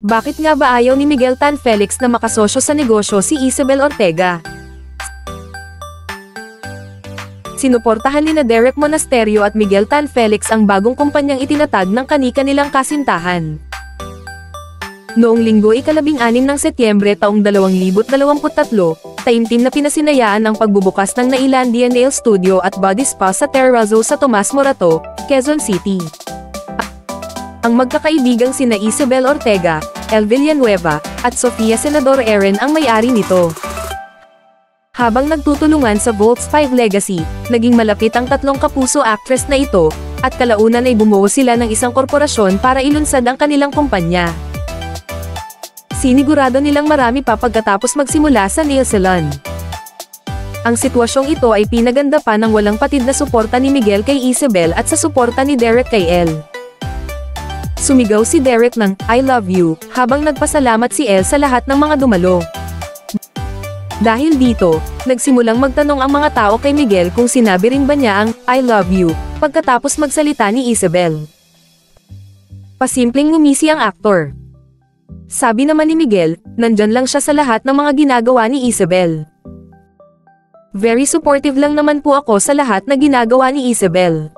Bakit nga ba ayaw ni Miguel Tan Felix na makasosyo sa negosyo si Isabel Ortega? Sinuportahan ni Derek Monasterio at Miguel Tan Felix ang bagong kumpanyang itinatag ng kani-kanilang kasintahan. Noong Linggo ika-16 ng Setyembre taong 2023, taimtim na pinasinayaan ang pagbubukas ng Nailandia Nail Studio at Body Spa sa Terrazzo sa Tomas Morato, Quezon City. Ang magkakaibigang sina Isabel Ortega, El Villanueva, at Sofia Senador Eren ang may-ari nito. Habang nagtutulungan sa Volts 5 Legacy, naging malapit ang tatlong kapuso actress na ito, at kalaunan ay bumuo sila ng isang korporasyon para ilunsad ang kanilang kumpanya. Sinigurado nilang marami pa pagkatapos magsimula sa nail salon. Ang sitwasyong ito ay pinaganda pa ng walang patid na suporta ni Miguel kay Isabel at sa suporta ni Derek kay Elle. Sumigaw si Derek ng "I love you" habang nagpasalamat si Elle sa lahat ng mga dumalo. Dahil dito, nagsimulang magtanong ang mga tao kay Miguel kung sinabi rin ba niya ang "I love you" pagkatapos magsalita ni Isabel. Pasimpleng ngumisi ang aktor. Sabi naman ni Miguel, nandyan lang siya sa lahat ng mga ginagawa ni Isabel. "Very supportive lang naman po ako sa lahat na ginagawa ni Isabel.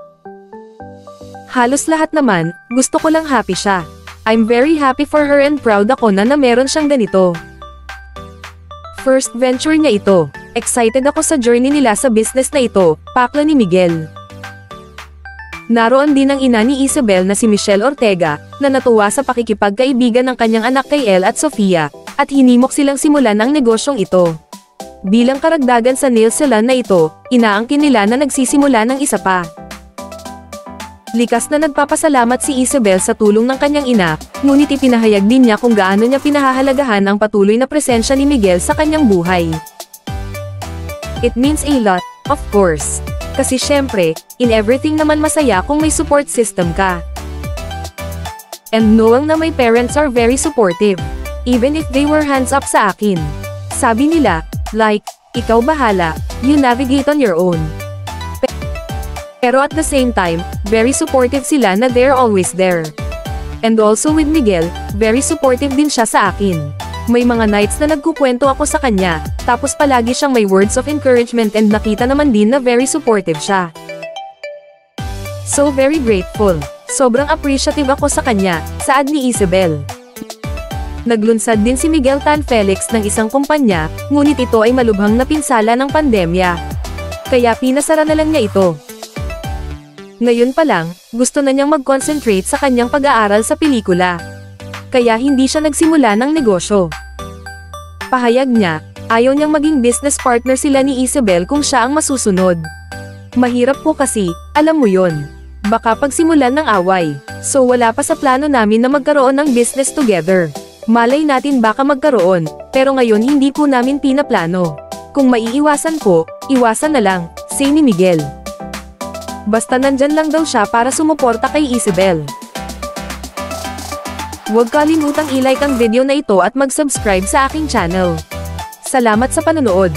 Halos lahat naman, gusto ko lang happy siya. I'm very happy for her and proud ako na meron siyang ganito. First venture niya ito. Excited ako sa journey nila sa business na ito," pakla ni Miguel. Naroon din ang ina ni Isabel na si Michelle Ortega, na natuwa sa pakikipagkaibigan ng kanyang anak kay Elle at Sofia, at hinimok silang simulan ang negosyong ito. Bilang karagdagan sa nail salon na ito, inaangkin nila na nagsisimula ng isa pa. Likas na nagpapasalamat si Isabel sa tulong ng kanyang ina, ngunit ipinahayag din niya kung gaano niya pinahahalagahan ang patuloy na presensya ni Miguel sa kanyang buhay. "It means a lot, of course. Kasi syempre, in everything naman masaya kung may support system ka. And knowing na my parents are very supportive. Even if they were hands up sa akin. Sabi nila, like, ikaw bahala, you navigate on your own. Pero at the same time, very supportive sila na they're always there. And also with Miguel, very supportive din siya sa akin. May mga nights na nagkukwento ako sa kanya, tapos palagi siyang may words of encouragement and nakita naman din na very supportive siya. So very grateful. Sobrang appreciative ako sa kanya," saad ni Isabel. Naglunsad din si Miguel Tan Felix ng isang kumpanya, ngunit ito ay malubhang napinsala ng pandemya. Kaya pinasara na lang niya ito. Ngayon pa lang, gusto na niyang mag-concentrate sa kanyang pag-aaral sa pelikula. Kaya hindi siya nagsimula ng negosyo. Pahayag niya, ayaw niyang maging business partner sila ni Isabel kung siya ang masusunod. "Mahirap po kasi, alam mo yon. Baka pagsimulan ng away. So wala pa sa plano namin na magkaroon ng business together. Malay natin baka magkaroon, pero ngayon hindi po namin pinaplano. Kung maiiwasan po, iwasan na lang," say ni Miguel. Basta nandyan lang daw siya para sumuporta kay Isabel. Huwag kalimutang i-like ang video na ito at mag-subscribe sa aking channel. Salamat sa panonood.